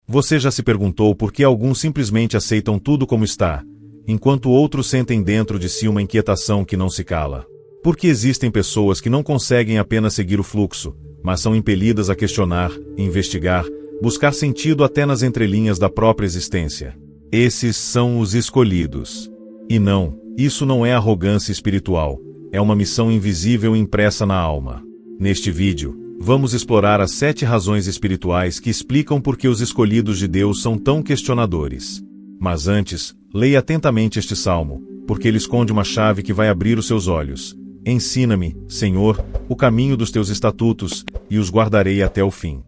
Você já se perguntou por que alguns simplesmente aceitam tudo como está, enquanto outros sentem dentro de si uma inquietação que não se cala? Por que existem pessoas que não conseguem apenas seguir o fluxo, mas são impelidas a questionar, investigar, buscar sentido até nas entrelinhas da própria existência? Esses são os escolhidos. E não, isso não é arrogância espiritual, é uma missão invisível impressa na alma. Neste vídeo, vamos explorar as 7 razões espirituais que explicam por que os escolhidos de Deus são tão questionadores. Mas antes, leia atentamente este salmo, porque ele esconde uma chave que vai abrir os seus olhos. Ensina-me, Senhor, o caminho dos teus estatutos, e os guardarei até o fim.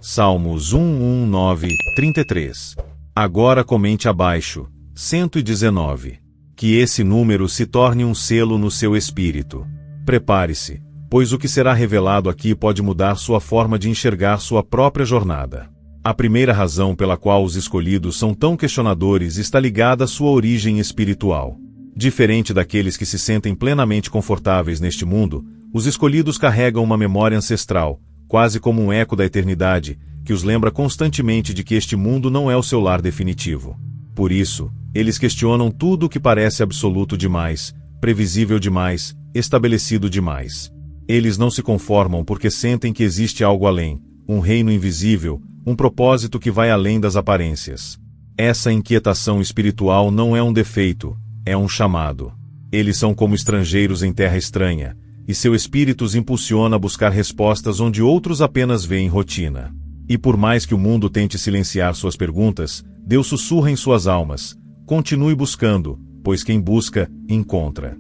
Salmos 119, 33. Agora comente abaixo, 119. Que esse número se torne um selo no seu espírito. Prepare-se, pois o que será revelado aqui pode mudar sua forma de enxergar sua própria jornada. A primeira razão pela qual os escolhidos são tão questionadores está ligada à sua origem espiritual. Diferente daqueles que se sentem plenamente confortáveis neste mundo, os escolhidos carregam uma memória ancestral, quase como um eco da eternidade, que os lembra constantemente de que este mundo não é o seu lar definitivo. Por isso, eles questionam tudo o que parece absoluto demais, previsível demais, estabelecido demais. Eles não se conformam porque sentem que existe algo além, um reino invisível, um propósito que vai além das aparências. Essa inquietação espiritual não é um defeito, é um chamado. Eles são como estrangeiros em terra estranha, e seu espírito os impulsiona a buscar respostas onde outros apenas veem rotina. E por mais que o mundo tente silenciar suas perguntas, Deus sussurra em suas almas: continue buscando, pois quem busca, encontra.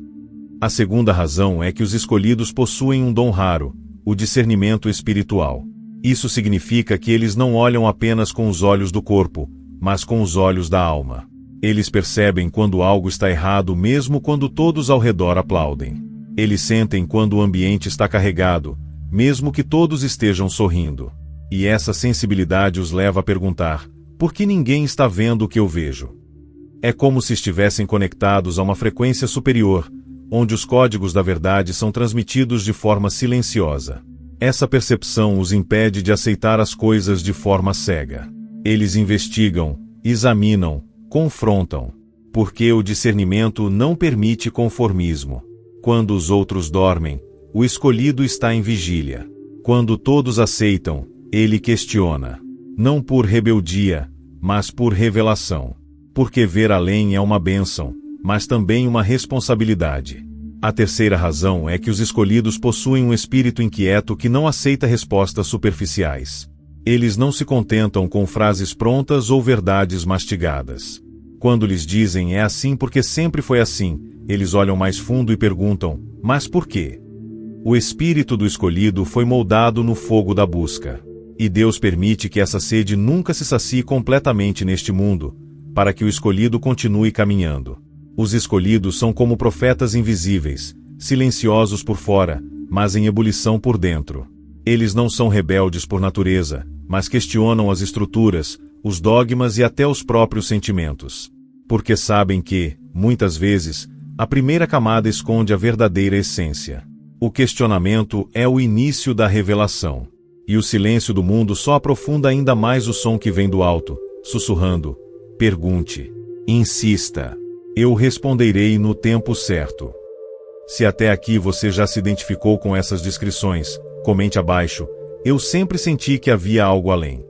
A segunda razão é que os escolhidos possuem um dom raro, o discernimento espiritual. Isso significa que eles não olham apenas com os olhos do corpo, mas com os olhos da alma. Eles percebem quando algo está errado mesmo quando todos ao redor aplaudem. Eles sentem quando o ambiente está carregado, mesmo que todos estejam sorrindo. E essa sensibilidade os leva a perguntar: por que ninguém está vendo o que eu vejo? É como se estivessem conectados a uma frequência superior, onde os códigos da verdade são transmitidos de forma silenciosa. Essa percepção os impede de aceitar as coisas de forma cega. Eles investigam, examinam, confrontam, porque o discernimento não permite conformismo. Quando os outros dormem, o escolhido está em vigília. Quando todos aceitam, ele questiona. Não por rebeldia, mas por revelação. Porque ver além é uma bênção, mas também uma responsabilidade. A terceira razão é que os escolhidos possuem um espírito inquieto que não aceita respostas superficiais. Eles não se contentam com frases prontas ou verdades mastigadas. Quando lhes dizem é assim porque sempre foi assim, eles olham mais fundo e perguntam: mas por quê? O espírito do escolhido foi moldado no fogo da busca. E Deus permite que essa sede nunca se sacie completamente neste mundo, para que o escolhido continue caminhando. Os escolhidos são como profetas invisíveis, silenciosos por fora, mas em ebulição por dentro. Eles não são rebeldes por natureza, mas questionam as estruturas, os dogmas e até os próprios sentimentos. Porque sabem que, muitas vezes, a primeira camada esconde a verdadeira essência. O questionamento é o início da revelação. E o silêncio do mundo só aprofunda ainda mais o som que vem do alto, sussurrando: pergunte, insista. Eu responderei no tempo certo. Se até aqui você já se identificou com essas descrições, comente abaixo: eu sempre senti que havia algo além.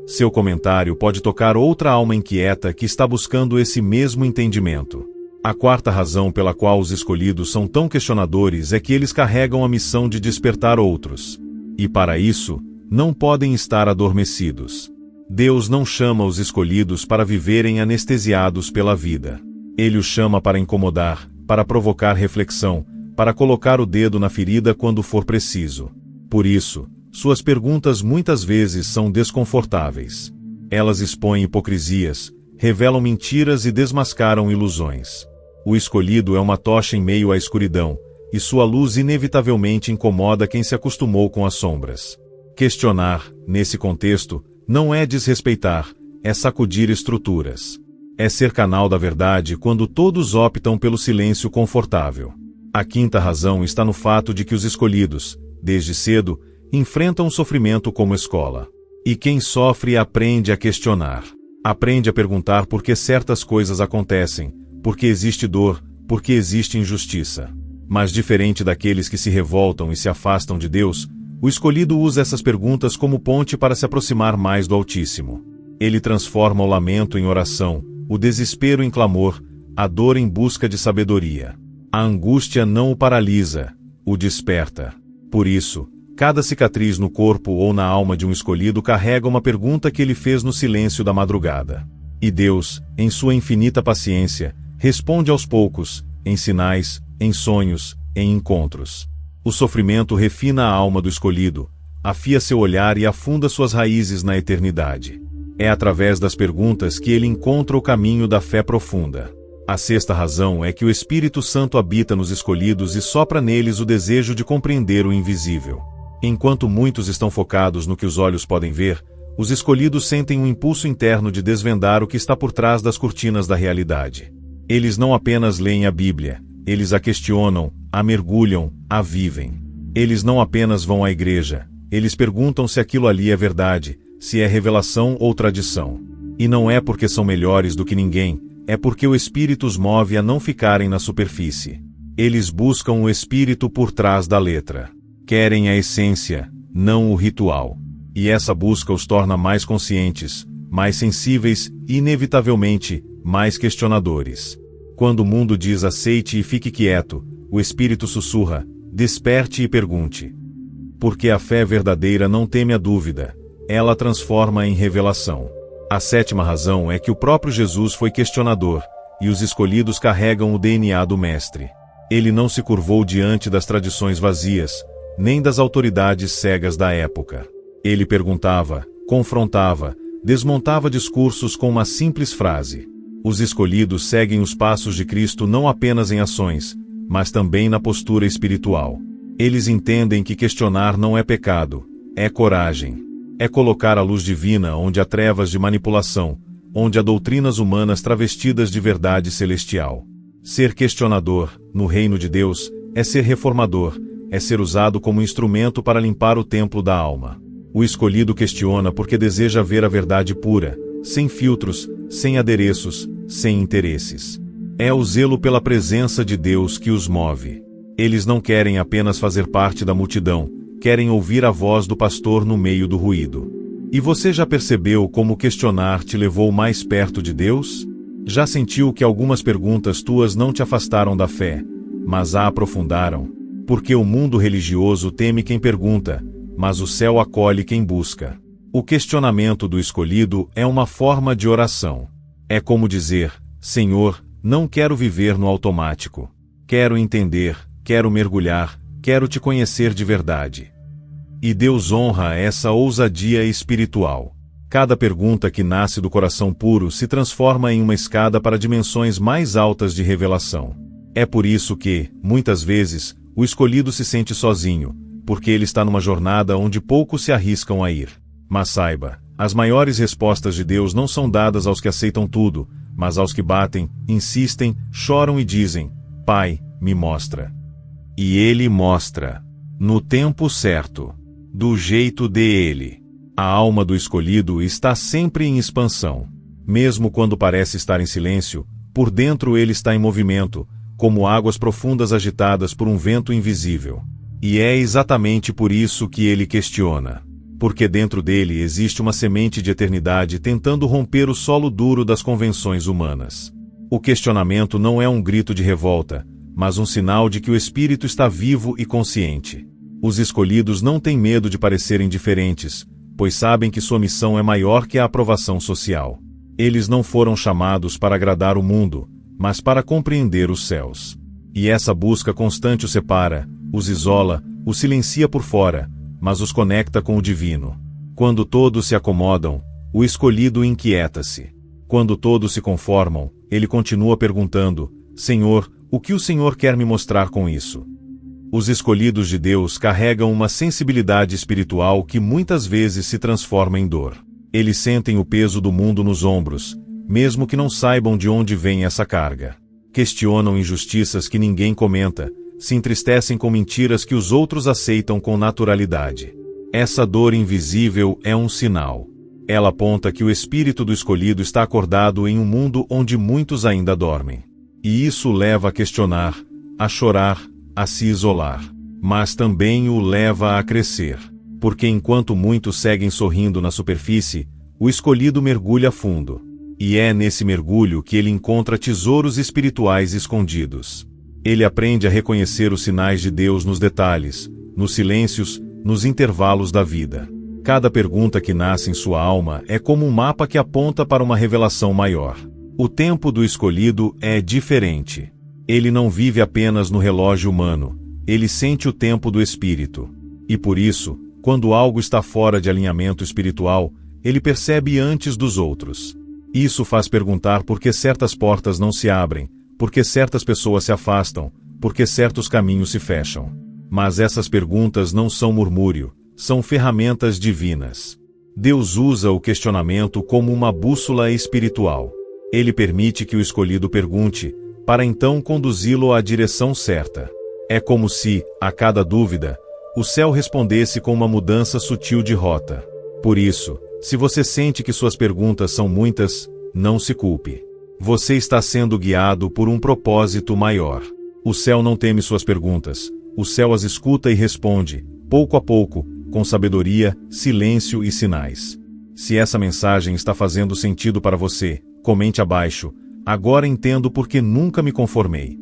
Seu comentário pode tocar outra alma inquieta que está buscando esse mesmo entendimento. A quarta razão pela qual os escolhidos são tão questionadores é que eles carregam a missão de despertar outros. E para isso, não podem estar adormecidos. Deus não chama os escolhidos para viverem anestesiados pela vida. Ele os chama para incomodar, para provocar reflexão, para colocar o dedo na ferida quando for preciso. Por isso, suas perguntas muitas vezes são desconfortáveis. Elas expõem hipocrisias, revelam mentiras e desmascaram ilusões. O escolhido é uma tocha em meio à escuridão, e sua luz inevitavelmente incomoda quem se acostumou com as sombras. Questionar, nesse contexto, não é desrespeitar, é sacudir estruturas. É ser canal da verdade quando todos optam pelo silêncio confortável. A quinta razão está no fato de que os escolhidos, desde cedo, enfrentam o sofrimento como escola. E quem sofre aprende a questionar. Aprende a perguntar por que certas coisas acontecem, por que existe dor, por que existe injustiça. Mas diferente daqueles que se revoltam e se afastam de Deus, o escolhido usa essas perguntas como ponte para se aproximar mais do Altíssimo. Ele transforma o lamento em oração, o desespero em clamor, a dor em busca de sabedoria. A angústia não o paralisa, o desperta. Por isso, cada cicatriz no corpo ou na alma de um escolhido carrega uma pergunta que ele fez no silêncio da madrugada. E Deus, em sua infinita paciência, responde aos poucos, em sinais, em sonhos, em encontros. O sofrimento refina a alma do escolhido, afia seu olhar e afunda suas raízes na eternidade. É através das perguntas que ele encontra o caminho da fé profunda. A sexta razão é que o Espírito Santo habita nos escolhidos e sopra neles o desejo de compreender o invisível. Enquanto muitos estão focados no que os olhos podem ver, os escolhidos sentem um impulso interno de desvendar o que está por trás das cortinas da realidade. Eles não apenas leem a Bíblia, eles a questionam, a mergulham, a vivem. Eles não apenas vão à igreja, eles perguntam se aquilo ali é verdade, se é revelação ou tradição. E não é porque são melhores do que ninguém, é porque o Espírito os move a não ficarem na superfície. Eles buscam o Espírito por trás da letra. Querem a essência, não o ritual. E essa busca os torna mais conscientes, mais sensíveis e, inevitavelmente, mais questionadores. Quando o mundo diz aceite e fique quieto, o Espírito sussurra, desperte e pergunte. Porque a fé verdadeira não teme a dúvida, ela transforma em revelação. A sétima razão é que o próprio Jesus foi questionador, e os escolhidos carregam o DNA do Mestre. Ele não se curvou diante das tradições vazias, nem das autoridades cegas da época. Ele perguntava, confrontava, desmontava discursos com uma simples frase. Os escolhidos seguem os passos de Cristo não apenas em ações, mas também na postura espiritual. Eles entendem que questionar não é pecado, é coragem. É colocar a luz divina onde há trevas de manipulação, onde há doutrinas humanas travestidas de verdade celestial. Ser questionador, no reino de Deus, é ser reformador, é ser usado como instrumento para limpar o templo da alma. O escolhido questiona porque deseja ver a verdade pura, sem filtros, sem adereços, sem interesses. É o zelo pela presença de Deus que os move. Eles não querem apenas fazer parte da multidão, querem ouvir a voz do pastor no meio do ruído. E você já percebeu como questionar te levou mais perto de Deus? Já sentiu que algumas perguntas tuas não te afastaram da fé, mas a aprofundaram? Porque o mundo religioso teme quem pergunta, mas o céu acolhe quem busca. O questionamento do escolhido é uma forma de oração. É como dizer, Senhor, não quero viver no automático. Quero entender, quero mergulhar, quero te conhecer de verdade. E Deus honra essa ousadia espiritual. Cada pergunta que nasce do coração puro se transforma em uma escada para dimensões mais altas de revelação. É por isso que, muitas vezes, o escolhido se sente sozinho, porque ele está numa jornada onde poucos se arriscam a ir. Mas saiba, as maiores respostas de Deus não são dadas aos que aceitam tudo, mas aos que batem, insistem, choram e dizem, Pai, me mostra. E Ele mostra, no tempo certo, do jeito dele. A alma do escolhido está sempre em expansão. Mesmo quando parece estar em silêncio, por dentro ele está em movimento, como águas profundas agitadas por um vento invisível. E é exatamente por isso que ele questiona. Porque dentro dele existe uma semente de eternidade tentando romper o solo duro das convenções humanas. O questionamento não é um grito de revolta, mas um sinal de que o espírito está vivo e consciente. Os escolhidos não têm medo de parecerem diferentes, pois sabem que sua missão é maior que a aprovação social. Eles não foram chamados para agradar o mundo, mas para compreender os céus. E essa busca constante os separa, os isola, os silencia por fora, mas os conecta com o divino. Quando todos se acomodam, o escolhido inquieta-se. Quando todos se conformam, ele continua perguntando, Senhor, o que o Senhor quer me mostrar com isso? Os escolhidos de Deus carregam uma sensibilidade espiritual que muitas vezes se transforma em dor. Eles sentem o peso do mundo nos ombros, mesmo que não saibam de onde vem essa carga. Questionam injustiças que ninguém comenta, se entristecem com mentiras que os outros aceitam com naturalidade. Essa dor invisível é um sinal. Ela aponta que o espírito do escolhido está acordado em um mundo onde muitos ainda dormem. E isso o leva a questionar, a chorar, a se isolar. Mas também o leva a crescer. Porque enquanto muitos seguem sorrindo na superfície, o escolhido mergulha fundo. E é nesse mergulho que ele encontra tesouros espirituais escondidos. Ele aprende a reconhecer os sinais de Deus nos detalhes, nos silêncios, nos intervalos da vida. Cada pergunta que nasce em sua alma é como um mapa que aponta para uma revelação maior. O tempo do escolhido é diferente. Ele não vive apenas no relógio humano, ele sente o tempo do espírito. E por isso, quando algo está fora de alinhamento espiritual, ele percebe antes dos outros. Isso faz perguntar por que certas portas não se abrem, por que certas pessoas se afastam, por que certos caminhos se fecham. Mas essas perguntas não são murmúrio, são ferramentas divinas. Deus usa o questionamento como uma bússola espiritual. Ele permite que o escolhido pergunte, para então conduzi-lo à direção certa. É como se, a cada dúvida, o céu respondesse com uma mudança sutil de rota. Por isso, se você sente que suas perguntas são muitas, não se culpe. Você está sendo guiado por um propósito maior. O céu não teme suas perguntas. O céu as escuta e responde, pouco a pouco, com sabedoria, silêncio e sinais. Se essa mensagem está fazendo sentido para você, comente abaixo. Agora entendo por que nunca me conformei.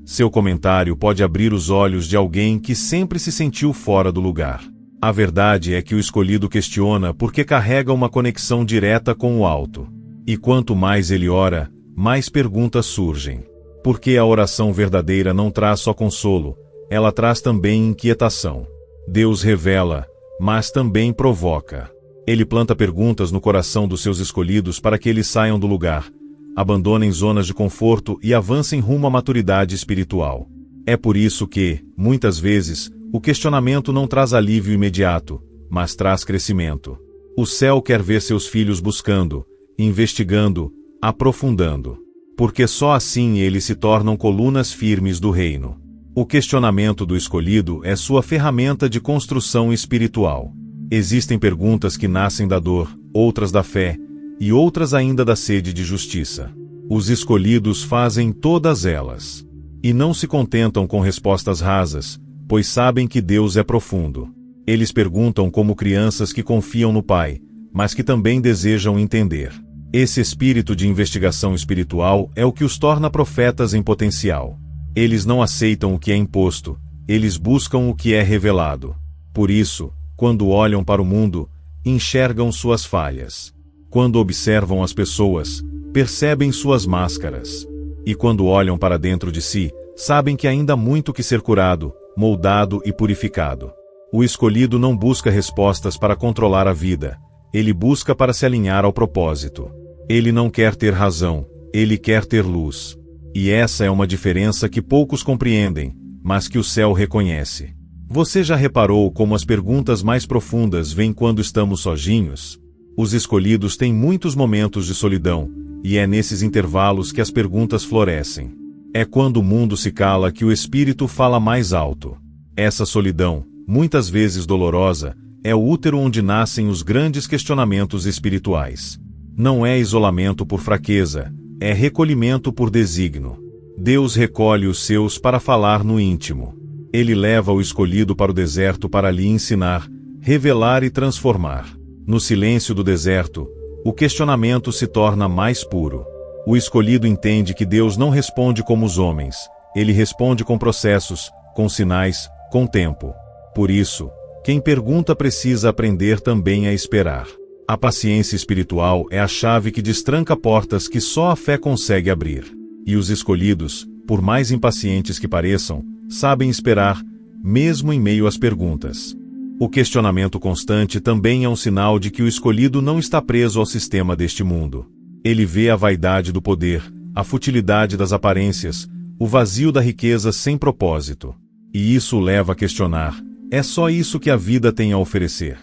Seu comentário pode abrir os olhos de alguém que sempre se sentiu fora do lugar. A verdade é que o escolhido questiona porque carrega uma conexão direta com o alto. E quanto mais ele ora, mais perguntas surgem. Porque a oração verdadeira não traz só consolo, ela traz também inquietação. Deus revela, mas também provoca. Ele planta perguntas no coração dos seus escolhidos para que eles saiam do lugar, abandonem zonas de conforto e avancem rumo à maturidade espiritual. É por isso que, muitas vezes, o questionamento não traz alívio imediato, mas traz crescimento. O céu quer ver seus filhos buscando, investigando, aprofundando. Porque só assim eles se tornam colunas firmes do reino. O questionamento do escolhido é sua ferramenta de construção espiritual. Existem perguntas que nascem da dor, outras da fé, e outras ainda da sede de justiça. Os escolhidos fazem todas elas. E não se contentam com respostas rasas, pois sabem que Deus é profundo. Eles perguntam como crianças que confiam no Pai, mas que também desejam entender. Esse espírito de investigação espiritual é o que os torna profetas em potencial. Eles não aceitam o que é imposto, eles buscam o que é revelado. Por isso, quando olham para o mundo, enxergam suas falhas. Quando observam as pessoas, percebem suas máscaras. E quando olham para dentro de si, sabem que ainda há muito que ser curado, moldado e purificado. O escolhido não busca respostas para controlar a vida, ele busca para se alinhar ao propósito. Ele não quer ter razão, ele quer ter luz. E essa é uma diferença que poucos compreendem, mas que o céu reconhece. Você já reparou como as perguntas mais profundas vêm quando estamos sozinhos? Os escolhidos têm muitos momentos de solidão, e é nesses intervalos que as perguntas florescem. É quando o mundo se cala que o espírito fala mais alto. Essa solidão, muitas vezes dolorosa, é o útero onde nascem os grandes questionamentos espirituais. Não é isolamento por fraqueza, é recolhimento por desígnio. Deus recolhe os seus para falar no íntimo. Ele leva o escolhido para o deserto para lhe ensinar, revelar e transformar. No silêncio do deserto, o questionamento se torna mais puro. O escolhido entende que Deus não responde como os homens, ele responde com processos, com sinais, com tempo. Por isso, quem pergunta precisa aprender também a esperar. A paciência espiritual é a chave que destranca portas que só a fé consegue abrir. E os escolhidos, por mais impacientes que pareçam, sabem esperar, mesmo em meio às perguntas. O questionamento constante também é um sinal de que o escolhido não está preso ao sistema deste mundo. Ele vê a vaidade do poder, a futilidade das aparências, o vazio da riqueza sem propósito. E isso o leva a questionar: é só isso que a vida tem a oferecer?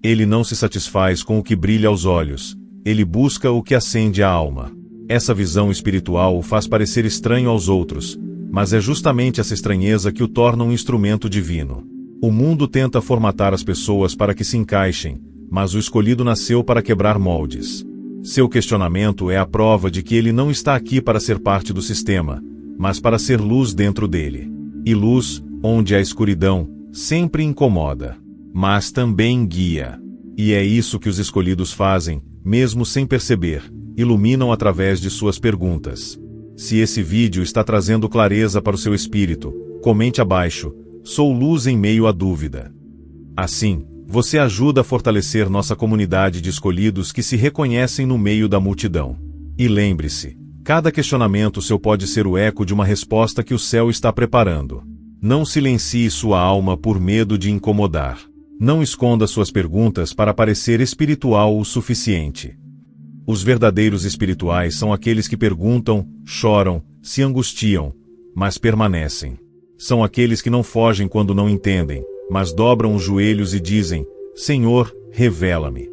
Ele não se satisfaz com o que brilha aos olhos, ele busca o que acende a alma. Essa visão espiritual o faz parecer estranho aos outros, mas é justamente essa estranheza que o torna um instrumento divino. O mundo tenta formatar as pessoas para que se encaixem, mas o escolhido nasceu para quebrar moldes. Seu questionamento é a prova de que ele não está aqui para ser parte do sistema, mas para ser luz dentro dele. E luz, onde há escuridão, sempre incomoda, mas também guia. E é isso que os escolhidos fazem, mesmo sem perceber, iluminam através de suas perguntas. Se esse vídeo está trazendo clareza para o seu espírito, comente abaixo: sou luz em meio à dúvida. Assim, você ajuda a fortalecer nossa comunidade de escolhidos que se reconhecem no meio da multidão. E lembre-se, cada questionamento seu pode ser o eco de uma resposta que o céu está preparando. Não silencie sua alma por medo de incomodar. Não esconda suas perguntas para parecer espiritual o suficiente. Os verdadeiros espirituais são aqueles que perguntam, choram, se angustiam, mas permanecem. São aqueles que não fogem quando não entendem, mas dobram os joelhos e dizem: Senhor, revela-me.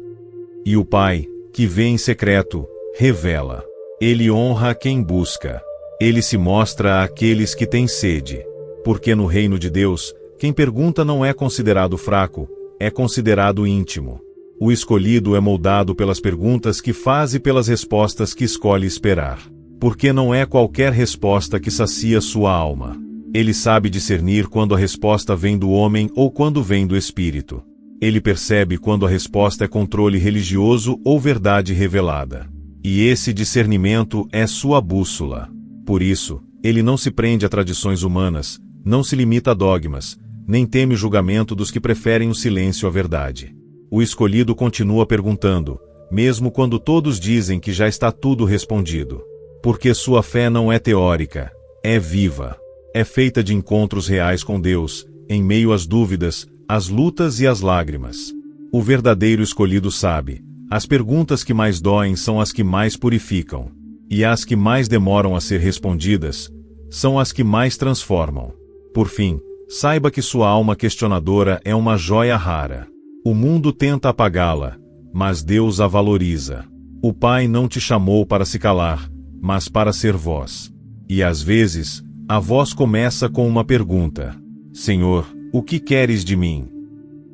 E o Pai, que vê em secreto, revela. Ele honra quem busca. Ele se mostra àqueles que têm sede. Porque no reino de Deus, quem pergunta não é considerado fraco, é considerado íntimo. O escolhido é moldado pelas perguntas que faz e pelas respostas que escolhe esperar. Porque não é qualquer resposta que sacia sua alma. Ele sabe discernir quando a resposta vem do homem ou quando vem do Espírito. Ele percebe quando a resposta é controle religioso ou verdade revelada. E esse discernimento é sua bússola. Por isso, ele não se prende a tradições humanas, não se limita a dogmas, nem teme o julgamento dos que preferem o silêncio à verdade. O escolhido continua perguntando, mesmo quando todos dizem que já está tudo respondido. Porque sua fé não é teórica, é viva. É feita de encontros reais com Deus, em meio às dúvidas, às lutas e às lágrimas. O verdadeiro escolhido sabe, as perguntas que mais doem são as que mais purificam. E as que mais demoram a ser respondidas, são as que mais transformam. Por fim, saiba que sua alma questionadora é uma joia rara. O mundo tenta apagá-la, mas Deus a valoriza. O Pai não te chamou para se calar, mas para ser voz. E às vezes, a voz começa com uma pergunta: Senhor, o que queres de mim?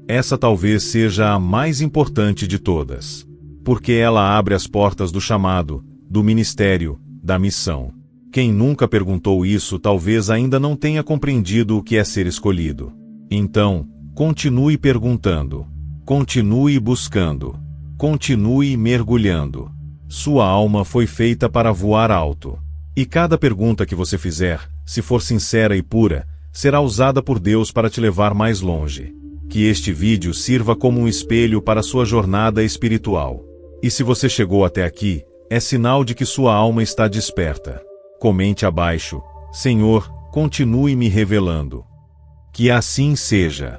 Essa talvez seja a mais importante de todas. Porque ela abre as portas do chamado, do ministério, da missão. Quem nunca perguntou isso talvez ainda não tenha compreendido o que é ser escolhido. Então, continue perguntando. Continue buscando. Continue mergulhando. Sua alma foi feita para voar alto. E cada pergunta que você fizer, se for sincera e pura, será usada por Deus para te levar mais longe. Que este vídeo sirva como um espelho para sua jornada espiritual. E se você chegou até aqui, é sinal de que sua alma está desperta. Comente abaixo: Senhor, continue me revelando. Que assim seja.